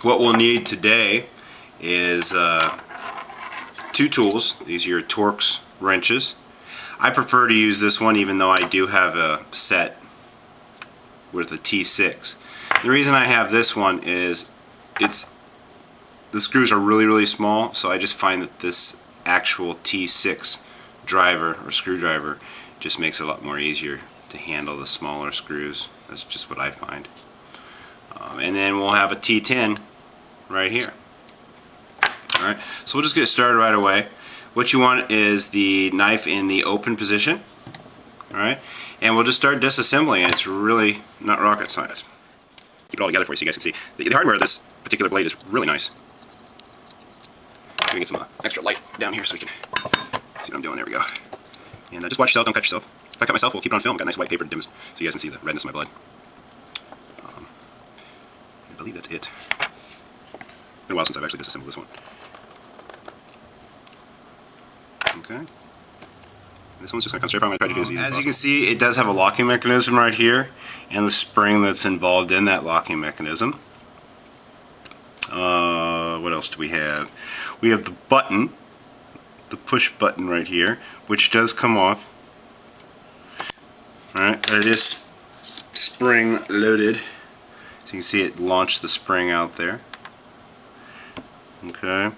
What we'll need today is two tools. These are your Torx wrenches. I prefer to use this one even though I do have a set with a T6. The reason I have this one is the screws are really small, so I just find that this actual T6 driver or screwdriver just makes it a lot more easier to handle the smaller screws. That's just what I find. And then we'll have a T10 right here. Alright, so we'll just get started right away. What you want is the knife in the open position. Alright, and we'll just start disassembling it. It's really not rocket science. Keep it all together for you so you guys can see. The hardware of this particular blade is really nice. Let me get some extra light down here so we can see what I'm doing. There we go. And just watch yourself, don't cut yourself. If I cut myself, we'll keep it on film. Got a nice white paper to dim so you guys can see the redness of my blood. I believe that's it. It's been a while since I've actually disassembled this one. Okay. This one's just going to come straight. I'm going to try to do this easy as you can see, it does have a locking mechanism right here, and the spring that's involved in that locking mechanism. What else do we have? We have the button, the push button right here, which does come off. Alright, it is spring loaded. So you can see it launched the spring out there. Okay.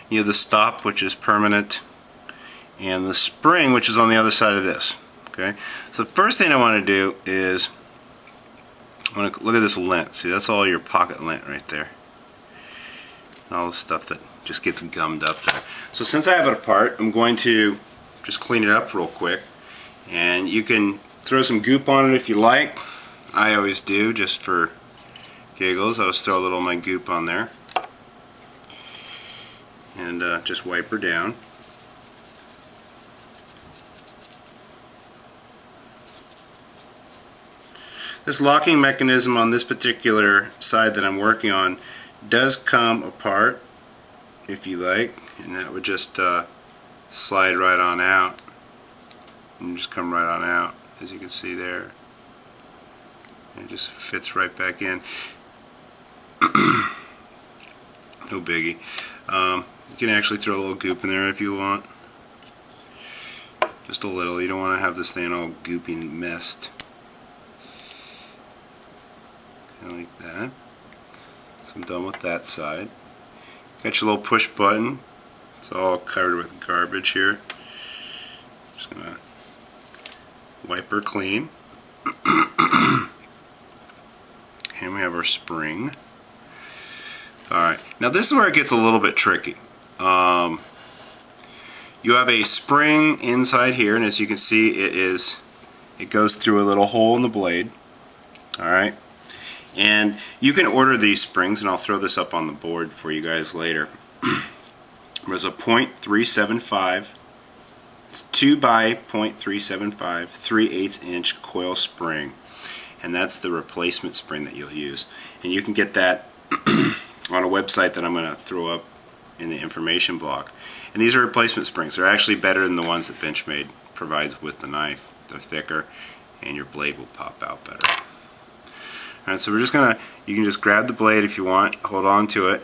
You have the stop, which is permanent, and the spring, which is on the other side of this. Okay. So the first thing I want to do is I want to look at this lint. See, that's all your pocket lint right there. And all the stuff that just gets gummed up there. So since I have it apart, I'm going to just clean it up real quick. And you can throw some goop on it if you like. I always do, just for giggles. I'll just throw a little of my goop on there. And just wipe her down. This locking mechanism on this particular side that I'm working on does come apart if you like, and that would just slide right on out and just come right on out, as you can see there. And it just fits right back in. No biggie. You can actually throw a little goop in there if you want. Just a little. You don't want to have this thing all goopy and messed. Kind of like that. So I'm done with that side. Got your little push button. It's all covered with garbage here. Just gonna wipe her clean. And we have our spring. Alright, now this is where it gets a little bit tricky. You have a spring inside here, and as you can see, it goes through a little hole in the blade. Alright. And you can order these springs, and I'll throw this up on the board for you guys later. There's a .375, it's 2 by .375, 3/8 inch coil spring, and that's the replacement spring that you'll use. And you can get that on a website that I'm going to throw up in the information block. And these are replacement springs. They're actually better than the ones that Benchmade provides with the knife. They're thicker, and your blade will pop out better. Alright, so we're just gonna, you can just grab the blade if you want, hold on to it.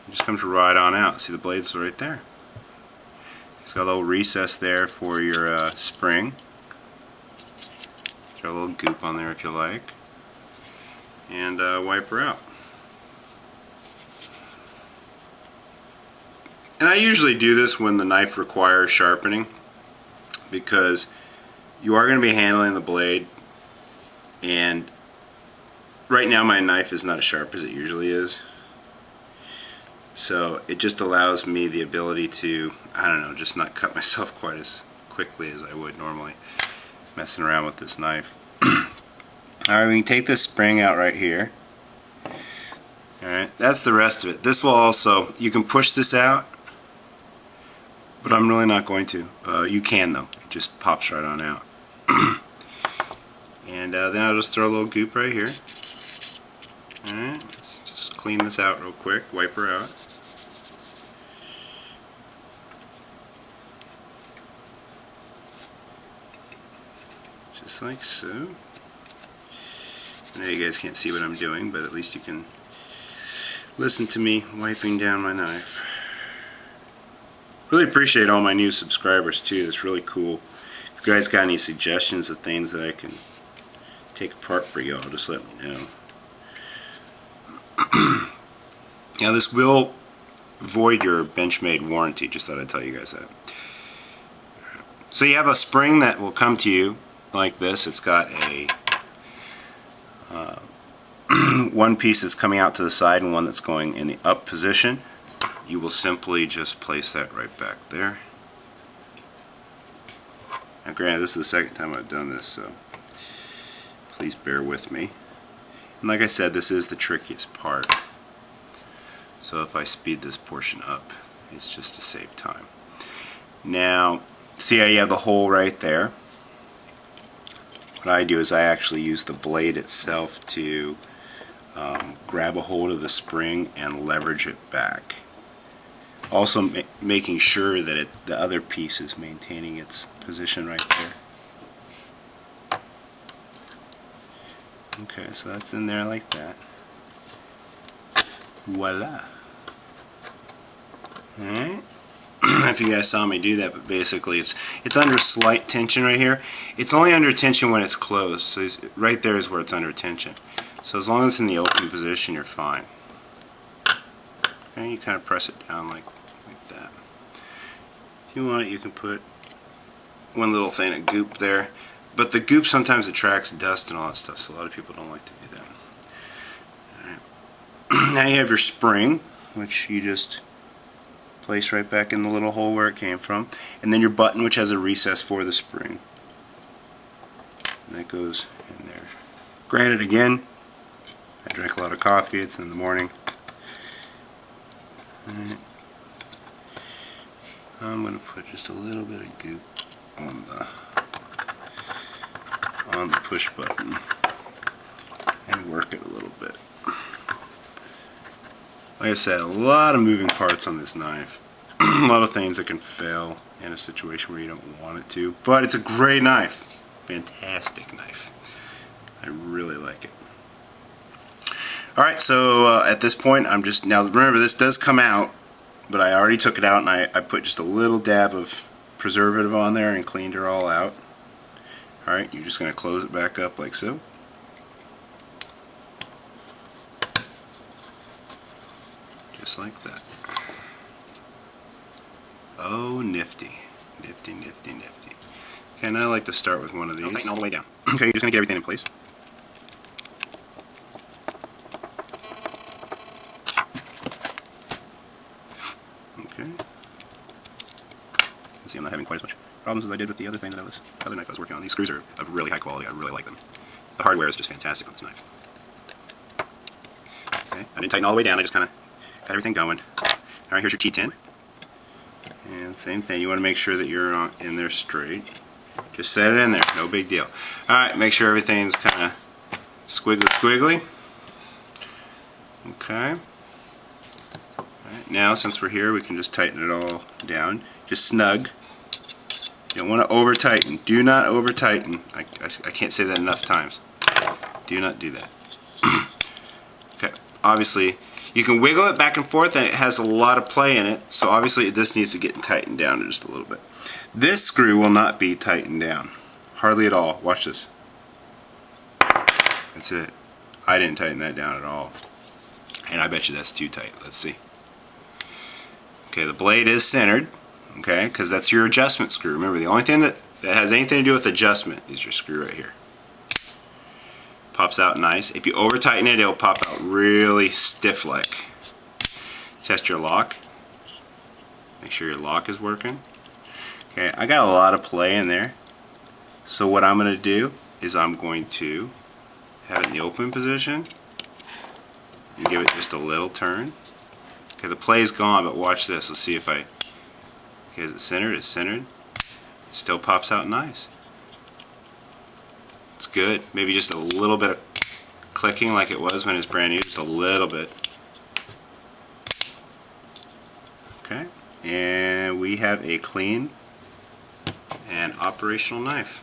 It just comes right on out. See, the blade's right there. It's got a little recess there for your spring. Throw a little goop on there if you like. And wipe her out. And I usually do this when the knife requires sharpening, because you are going to be handling the blade, and right now my knife is not as sharp as it usually is, so it just allows me the ability to, I don't know, just not cut myself quite as quickly as I would normally messing around with this knife. Alright, we can take this spring out right here. Alright, that's the rest of it. This will also, you can push this out, but I'm really not going to. You can though, it just pops right on out. And then I'll just throw a little goop right here. Alright, let's just clean this out real quick, wipe her out. Just like so. I know you guys can't see what I'm doing, but at least you can listen to me wiping down my knife. Really appreciate all my new subscribers too. It's really cool. If you guys got any suggestions of things that I can take apart for y'all, just let me know. Now this will void your Benchmade warranty. Just thought I'd tell you guys that. So you have a spring that will come to you like this. It's got a one piece that's coming out to the side and one that's going in the up position. You will simply just place that right back there. Now granted, this is the second time I've done this, so please bear with me. And like I said, this is the trickiest part. So if I speed this portion up, it's just to save time. Now, see how you have the hole right there? What I do is I actually use the blade itself to grab a hold of the spring and leverage it back. Also making sure that the other piece is maintaining its position right there. Okay, so that's in there like that. Voila. Alright. If you guys saw me do that, but basically it's under slight tension right here. It's only under tension when it's closed, so right there is where it's under tension. So as long as it's in the open position, you're fine. Okay, you kind of press it down like that. If you want, you can put one little thing of goop there, but the goop sometimes attracts dust and all that stuff, so a lot of people don't like to do that. Alright. Now you have your spring, which you just place right back in the little hole where it came from, and then your button, which has a recess for the spring. And that goes in there. Granted, again, I drink a lot of coffee, it's in the morning. Right. I'm going to put just a little bit of goop on the push button and work it a little bit. Like I said, a lot of moving parts on this knife. A lot of things that can fail in a situation where you don't want it to. But it's a great knife. Fantastic knife. I really like it. Alright, so at this point, I'm just, now remember this does come out, but I already took it out and I put just a little dab of preservative on there and cleaned her all out. Alright, you're just going to close it back up like so. Just like that. Oh, nifty. Nifty, nifty, nifty. Okay, now I like to start with one of these. Tighten all the way down. Okay, you're just going to get everything in place. Okay. See, I'm not having quite as much problems as I did with the other knife I was working on. These screws are of really high quality. I really like them. The hardware is just fantastic on this knife. Okay, I didn't tighten all the way down. I just kind of got everything going. Alright, here's your T10. And same thing, you want to make sure that you're in there straight. Just set it in there, no big deal. Alright, make sure everything's kind of squiggly. Okay. Alright, now since we're here, we can just tighten it all down. Just snug. You don't want to over tighten. Do not over tighten. I can't say that enough times. Do not do that. Okay, obviously you can wiggle it back and forth and it has a lot of play in it, so obviously this needs to get tightened down just a little bit. This screw will not be tightened down. Hardly at all. Watch this. That's it. I didn't tighten that down at all. And I bet you that's too tight. Let's see. Okay, the blade is centered, okay, because that's your adjustment screw. Remember, the only thing that has anything to do with adjustment is your screw right here. Pops out nice. If you over tighten it, it'll pop out really stiff like. Test your lock. Make sure your lock is working. Okay, I got a lot of play in there. So what I'm going to do is I'm going to have it in the open position and give it just a little turn. Okay, the play is gone, but watch this. Let's see if I... Okay, is it centered? It's centered. Still pops out nice. It's good. Maybe just a little bit of clicking like it was when it's brand new. Just a little bit. Okay, and we have a clean and operational knife.